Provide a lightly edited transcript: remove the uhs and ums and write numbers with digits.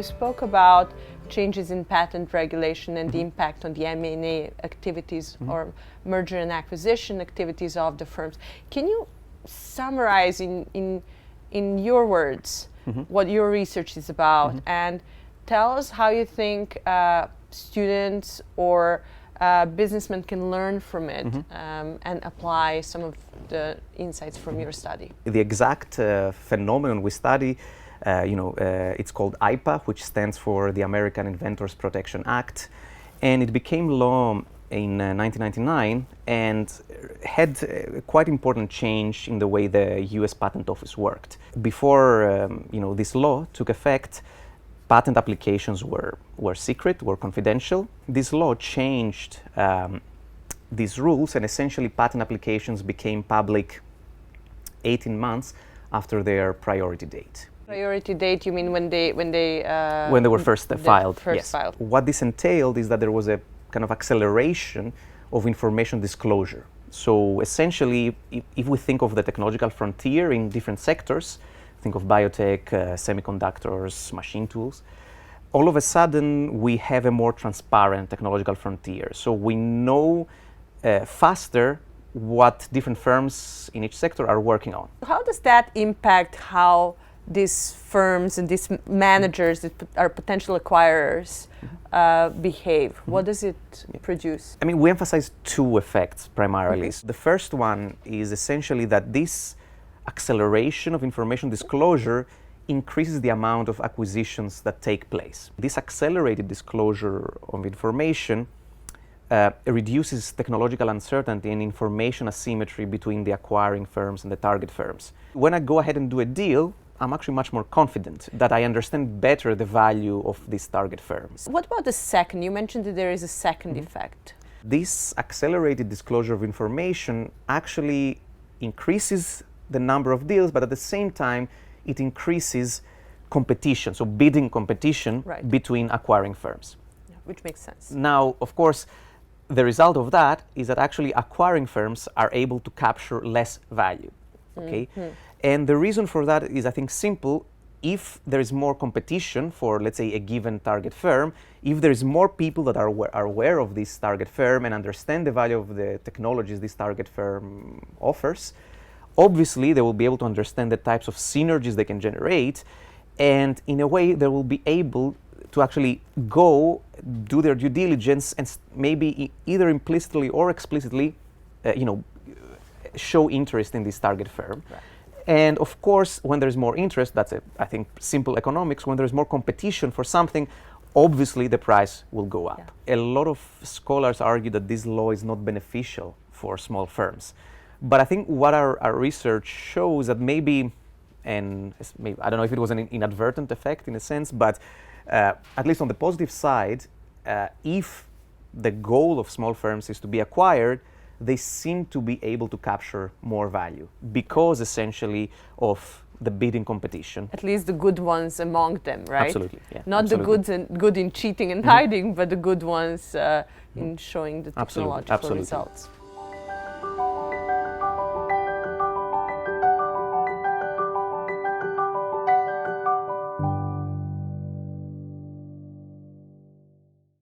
you spoke about changes in patent regulation and the impact on the M&A activities or merger and acquisition activities of the firms. Can you summarize in your words what your research is about and tell us how you think students or businessmen can learn from it and apply some of the insights from your study? The exact phenomenon we study, it's called IPA, which stands for the American Inventors Protection Act, and it became law in 1999 and had a quite important change in the way the US Patent Office worked. Before this law took effect, patent applications were secret, were confidential. This law changed these rules, and essentially patent applications became public 18 months after their priority date. Priority date, you mean when they were first filed? Yes. Filed. What this entailed is that there was a kind of acceleration of information disclosure. So essentially, if we think of the technological frontier in different sectors, think of biotech, semiconductors, machine tools, all of a sudden we have a more transparent technological frontier. So we know faster what different firms in each sector are working on. How does that impact how these firms and these managers that are potential acquirers behave? What does it produce? I mean, we emphasize two effects primarily. The first one is essentially that this acceleration of information disclosure increases the amount of acquisitions that take place. This accelerated disclosure of information reduces technological uncertainty and information asymmetry between the acquiring firms and the target firms. When I go ahead and do a deal, I'm actually much more confident that I understand better the value of these target firms. What about the second? You mentioned that there is a second effect. This accelerated disclosure of information actually increases the number of deals, but at the same time, it increases competition, so bidding competition between acquiring firms. Yeah, which makes sense. Now, of course, the result of that is that actually acquiring firms are able to capture less value. Okay? And the reason for that is, I think, simple. If there is more competition for, let's say, a given target firm, if there is more people that are aware of this target firm and understand the value of the technologies this target firm offers, obviously they will be able to understand the types of synergies they can generate, and in a way they will be able to actually go do their due diligence and maybe either implicitly or explicitly show interest in this target firm. Right. And of course, when there's more interest, that's I think simple economics, when there's more competition for something, obviously the price will go up. Yeah. A lot of scholars argue that this law is not beneficial for small firms. But I think what our research shows that maybe I don't know if it was an inadvertent effect in a sense, but at least on the positive side, if the goal of small firms is to be acquired, they seem to be able to capture more value because essentially of the bidding competition. At least the good ones among them, right? Absolutely, yeah. Not absolutely. The good in cheating and hiding, but the good ones in showing the technological results.